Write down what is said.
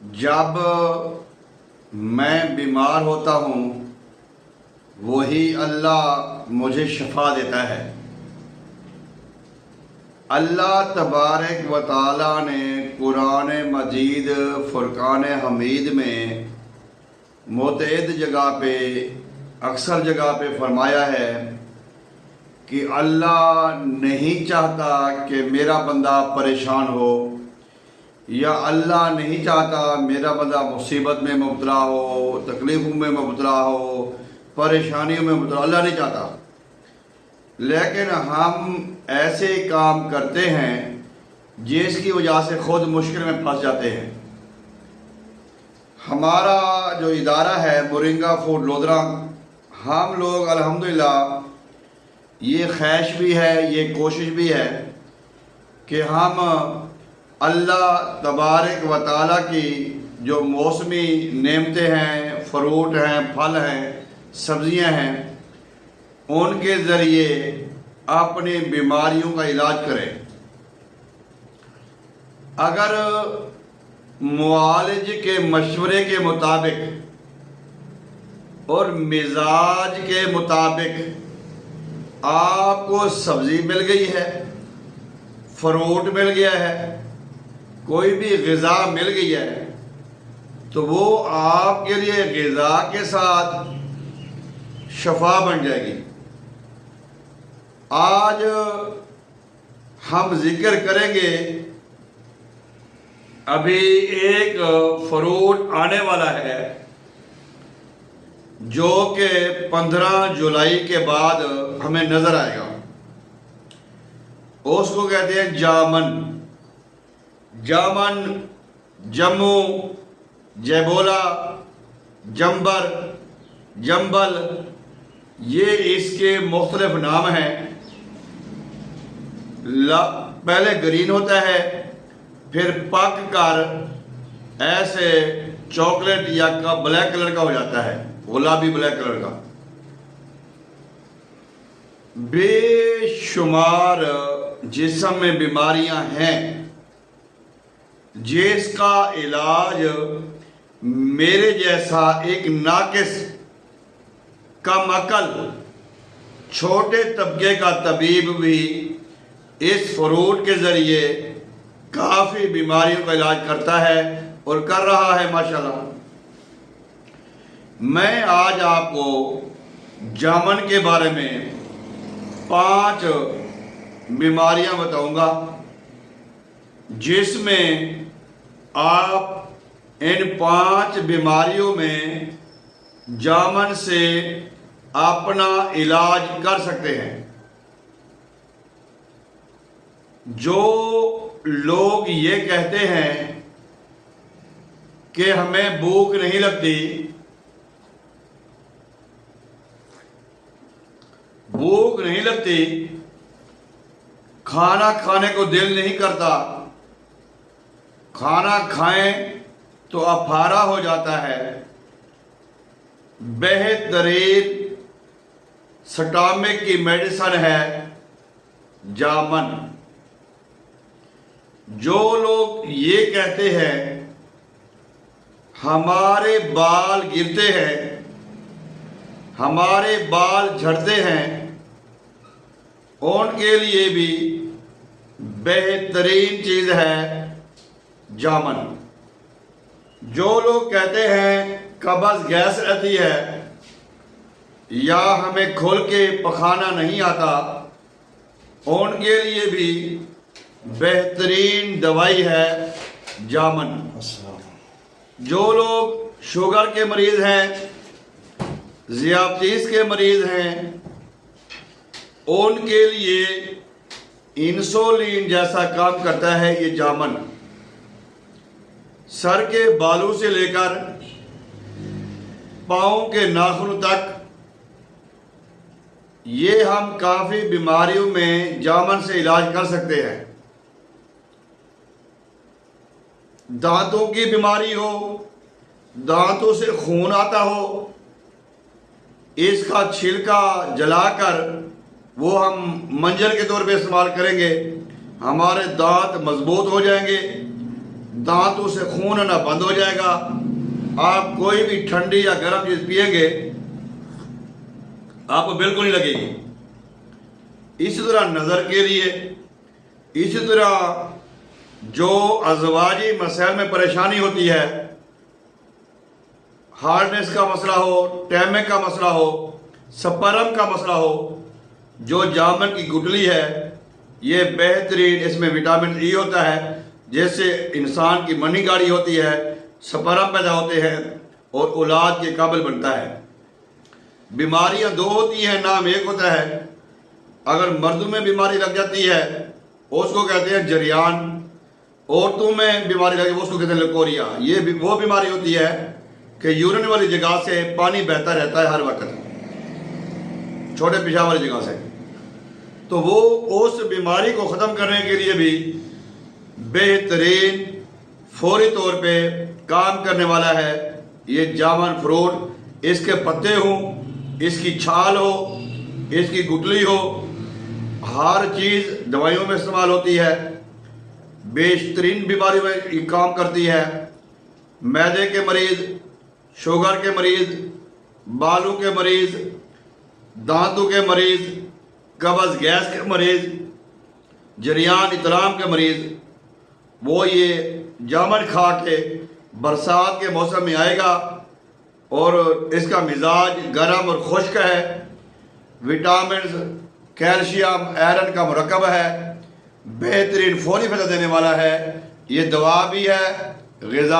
जब मैं बीमार होता हूँ वही अल्लाह मुझे शफा देता है। अल्लाह तबारक व तआला ने कुरान मजीद फुरकान हमीद में मुतअद्दिद जगह पे अक्सर जगह पे फरमाया है कि अल्लाह नहीं चाहता कि मेरा बंदा परेशान हो, या अल्लाह नहीं चाहता मेरा बंदा मुसीबत में मुब्तला हो, तकलीफ़ों में मुब्तला हो, परेशानियों में मुब्तला। अल्लाह नहीं चाहता, लेकिन हम ऐसे काम करते हैं जिसकी वजह से ख़ुद मुश्किल में फंस जाते हैं। हमारा जो इदारा है मोरिंगा फूड लोधरा, हम लोग अल्हम्दुलिल्लाह ये ख्वाहिश भी है, ये कोशिश भी है कि हम अल्लाह तबारक व तआला की जो मौसमी नेमतें हैं, फ्रूट हैं, फल हैं, सब्ज़ियां हैं, उनके ज़रिए अपनी बीमारियों का इलाज करें। अगर मुआलिज के मशवरे के मुताबिक और मिजाज के मुताबिक आपको सब्ज़ी मिल गई है, फ्रूट मिल गया है, कोई भी ग़िज़ा मिल गई है, तो वो आपके लिए ग़िज़ा के साथ शफा बन जाएगी। आज हम जिक्र करेंगे, अभी एक फ्रूट आने वाला है जो कि 15 जुलाई के बाद हमें नज़र आएगा। उसको कहते हैं जामन। जामन, जम्मू, जैबोला, जंबर, जंबल, ये इसके मुख्तलिफ नाम हैं। पहले ग्रीन होता है, फिर पक कर ऐसे चॉकलेट या का ब्लैक कलर का हो जाता है, गुलाबी ब्लैक कलर का। बेशुमार जिस्म में बीमारियां हैं जिसका इलाज मेरे जैसा एक नाकिस, कम अकल, छोटे तबके का तबीब भी इस फ्रूट के ज़रिए काफ़ी बीमारियों का इलाज करता है और कर रहा है माशाल्लाह। मैं आज आपको जामन के बारे में 5 बीमारियां बताऊंगा जिसमें आप इन 5 बीमारियों में जामन से अपना इलाज कर सकते हैं। जो लोग ये कहते हैं कि हमें भूख नहीं लगती, भूख नहीं लगती, खाना खाने को दिल नहीं करता, खाना खाएं तो अफारा हो जाता है, बेहतरीन स्टमक की मेडिसिन है जामन। जो लोग ये कहते हैं हमारे बाल गिरते हैं, हमारे बाल झड़ते हैं, उनके लिए भी बेहतरीन चीज़ है जामन। जो लोग कहते हैं कब्ज़ गैस रहती है या हमें खोल के पखाना नहीं आता, उनके लिए भी बेहतरीन दवाई है जामन। जो लोग शुगर के मरीज़ हैं, ज़ियाबतीस के मरीज़ हैं, उनके लिए इंसुलिन जैसा काम करता है ये जामन। सर के बालों से लेकर पाँव के नाखून तक ये हम काफ़ी बीमारियों में जामन से इलाज कर सकते हैं। दांतों की बीमारी हो, दांतों से खून आता हो, इसका छिलका जलाकर वो हम मंजन के तौर पे इस्तेमाल करेंगे, हमारे दांत मजबूत हो जाएंगे। दांतों से खून आना बंद हो जाएगा। आप कोई भी ठंडी या गर्म चीज पिएंगे आपको बिल्कुल नहीं लगेगी। इसी तरह नज़र के लिए, इसी तरह जो अज़वाजी मसाइल में परेशानी होती है, हार्डनेस का मसला हो, टैमे का मसला हो, स्पर्म का मसला हो, जो जामन की गुठली है ये बेहतरीन, इसमें विटामिन ई होता है, जैसे इंसान की मनी गाड़ी होती है, स्पर्म पैदा होते हैं और औलाद के काबिल बनता है। बीमारियां दो होती हैं, नाम एक होता है। अगर मर्दों में बीमारी लग जाती है उसको कहते हैं जरियान, औरतों में बीमारी लगे उसको कहते हैं लकोरिया। ये वो बीमारी होती है कि यूरिन वाली जगह से पानी बहता रहता है हर वक्त, छोटे पेशाब वाली जगह से। तो वो उस बीमारी को ख़त्म करने के लिए भी बेहतरीन फौरी तौर पे काम करने वाला है ये जामन फ्रूट। इसके पत्ते हों, इसकी छाल हो, इसकी गुठली हो, हर चीज़ दवाइयों में इस्तेमाल होती है। बेहतरीन बीमारी में ये काम करती है। मैदे के मरीज़, शुगर के मरीज़, बालों के मरीज़, दांतों के मरीज़, कब्ज़ गैस के मरीज़, जरियान इतराम के मरीज़, वो ये जामन खा के बरसात के मौसम में आएगा और इसका मिजाज गर्म और खुश्क है। विटामिन, कैल्शियम, आयरन का मुरक्कब है, बेहतरीन फौरी फ़ायदा देने वाला है। ये दवा भी है, ग़िज़ा